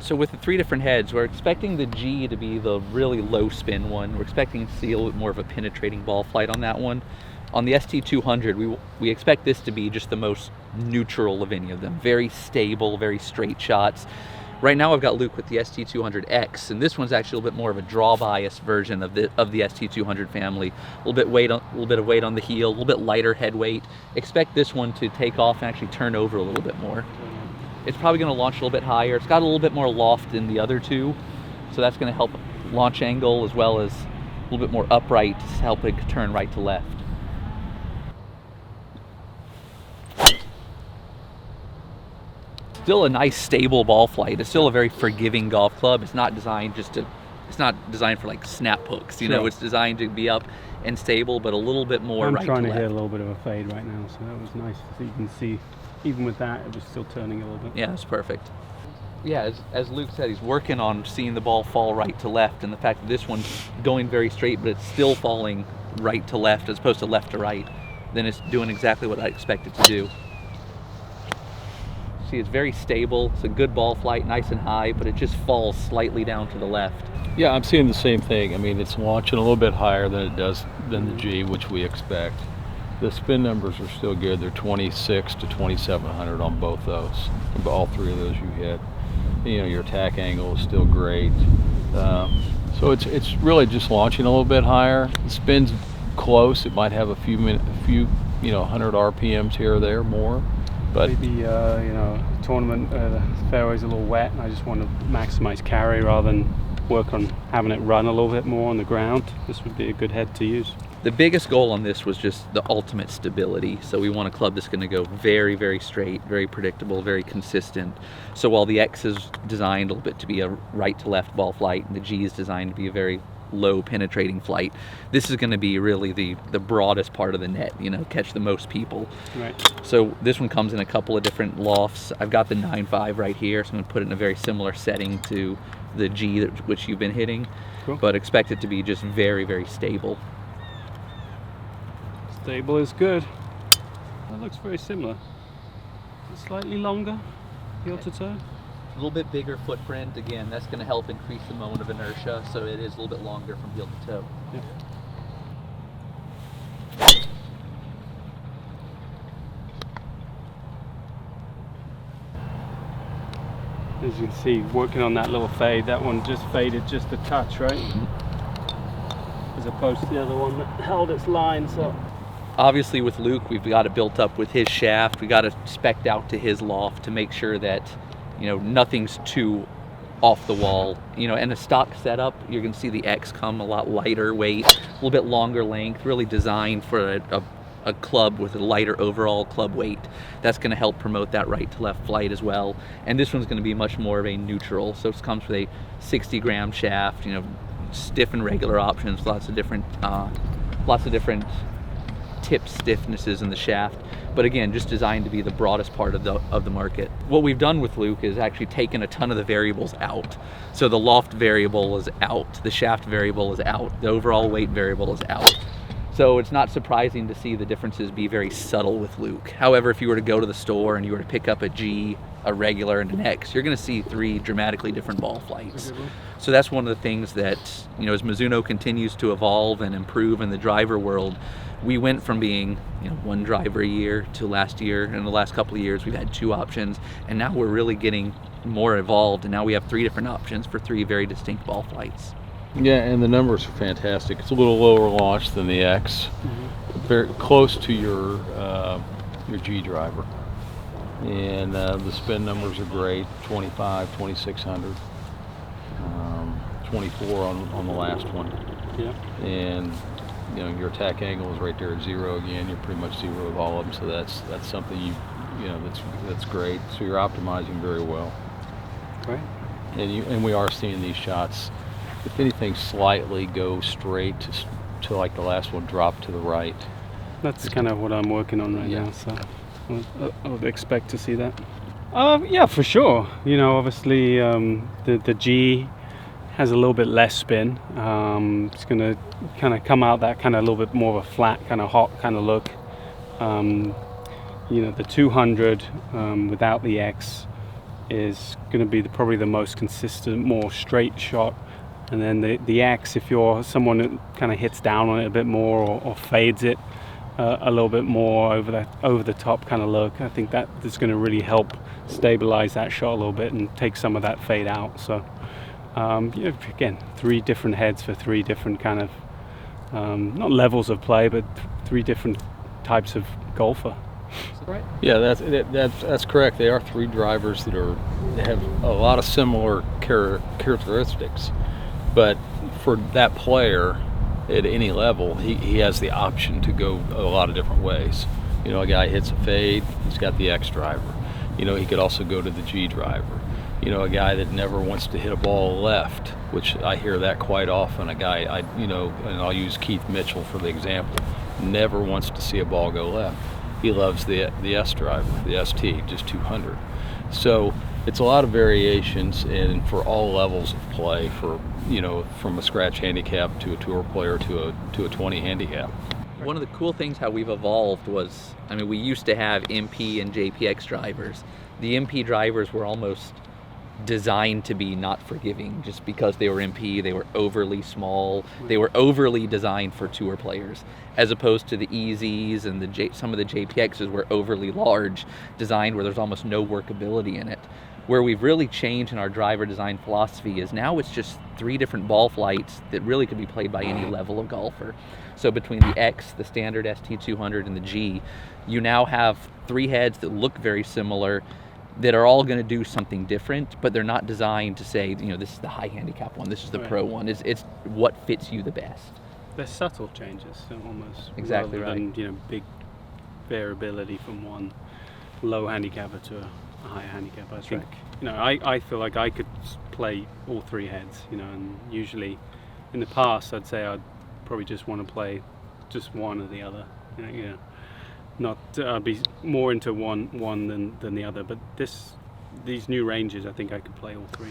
So with the 3 different heads, we're expecting the G to be the really low spin one. We're expecting to see a little bit more of a penetrating ball flight on that one. On the ST200, we expect this to be just the most neutral of any of them. Very stable, very straight shots. Right now I've got Luke with the ST200X, and this one's actually a little bit more of a draw bias version of the ST200 family. A little bit of weight on the heel, a little bit lighter head weight. Expect this one to take off and actually turn over a little bit more. It's probably going to launch a little bit higher. It's got a little bit more loft than the other two, so that's going to help launch angle as well as a little bit more upright, helping turn right to left. Still a nice stable ball flight. It's still a very forgiving golf club. It's not designed it's not designed for like snap hooks, you know. It's designed to be up and stable, but a little bit more right to left. I'm trying to hit a little bit of a fade right now, so that was nice. So you can see, even with that, it was still turning a little bit. Yeah, it's perfect. Yeah, as Luke said, he's working on seeing the ball fall right to left, and the fact that this one's going very straight, but it's still falling right to left as opposed to left to right, then it's doing exactly what I expect it to do. See, it's very stable. It's a good ball flight, nice and high, but it just falls slightly down to the left. Yeah, I'm seeing the same thing. I mean, it's launching a little bit higher than the G, which we expect. The spin numbers are still good. They're 26 to 2700 on both those. All 3 of those you hit. You know, your attack angle is still great. So it's really just launching a little bit higher. The spin's close. It might have a few 100 RPMs here or there more. But maybe tournament the fairway's a little wet, and I just want to maximize carry rather than work on having it run a little bit more on the ground. This would be a good head to use. The biggest goal on this was just the ultimate stability. So we want a club that's going to go very, very straight, very predictable, very consistent. So while the X is designed a little bit to be a right to left ball flight, and the G is designed to be a very low penetrating flight, this is going to be really the broadest part of the net, you know, catch the most people. Right. So this one comes in a couple of different lofts. I've got the 9.5 right here, so I'm going to put it in a very similar setting to the G which you've been hitting. Cool. But expect it to be just very, very stable. Stable is good. That looks very similar. Slightly longer, heel to toe. A little bit bigger footprint. Again, that's going to help increase the moment of inertia, so it is a little bit longer from heel to toe. Yep. As you can see, working on that little fade, that one just faded just a touch, right? As opposed to the other one that held its line. So obviously with Luke, we've got it built up with his shaft. We got it spec'd out to his loft to make sure that, you know, nothing's too off the wall. You know, in a stock setup, you're going to see the X come a lot lighter weight, a little bit longer length, really designed for a club with a lighter overall club weight. That's going to help promote that right to left flight as well. And this one's going to be much more of a neutral. So it comes with a 60-gram shaft, you know, stiff and regular options, lots of different tip stiffnesses in the shaft, but again, just designed to be the broadest part of the market. What we've done with Luke is actually taken a ton of the variables out. So the loft variable is out, the shaft variable is out, the overall weight variable is out. So it's not surprising to see the differences be very subtle with Luke. However, if you were to go to the store and you were to pick up a G, a regular, and an X, you're going to see 3 dramatically different ball flights. So that's one of the things that, you know, as Mizuno continues to evolve and improve in the driver world, we went from being, you know, 1 driver a year to last year. In the last couple of years, we've had 2 options, and now we're really getting more evolved, and now we have 3 different options for 3 very distinct ball flights. yeah, and the numbers are fantastic. It's a little lower launch than the X, very close to your G driver, and the spin numbers are great. 25, 2600, 24 on the last one. yeah. And you know, your attack angle is right there at 0 again. You're pretty much 0 with all of them, so that's something you know that's great. So you're optimizing very well. Right. And we are seeing these shots, if anything, slightly go straight to like the last one, drop to the right. That's kind of what I'm working on right Yeah. now, so I would expect to see that. Yeah, for sure. You know, obviously the G has a little bit less spin. It's going to kind of come out that kind of a little bit more of a flat, kind of hot kind of look. You know, the 200 without the X is going to be probably the most consistent, more straight shot. And then the X, if you're someone that kind of hits down on it a bit more or fades it a little bit more over the top kind of look, I think that is going to really help stabilize that shot a little bit and take some of that fade out. So again, 3 different heads for 3 different kind of not levels of play, but 3 different types of golfer. Right. Yeah, that's correct. They are 3 drivers that have a lot of similar characteristics, but for that player at any level, he has the option to go a lot of different ways. You know, a guy hits a fade, he's got the X driver. You know, he could also go to the G driver. You know, a guy that never wants to hit a ball left, which I hear that quite often. A guy, and I'll use Keith Mitchell for the example, never wants to see a ball go left. He loves the S driver, the ST200. So it's a lot of variations, and for all levels of play, for from a scratch handicap to a tour player to a 20 handicap. One of the cool things how we've evolved was, I mean, we used to have MP and JPX drivers. The MP drivers were almost designed to be not forgiving just because they were MP. They were overly small. They were overly designed for tour players, as opposed to the EZs and some of the JPXs were overly large, designed where there's almost no workability in it. Where we've really changed in our driver design philosophy is now it's just 3 different ball flights that really could be played by any level of golfer. So between the X, the standard ST200, and the G, you now have 3 heads that look very similar, that are all going to do something different, but they're not designed to say, this is the high handicap one, this is the pro one. It's what fits you the best. They're subtle changes, so almost. Exactly rather right. than, big variability from one low handicapper to a higher handicapper. I think, I feel like I could play all 3 heads, and usually in the past I'd say I'd probably just want to play just one or the other. Not I'd be more into one than the other, but these new ranges, I think I could play all 3.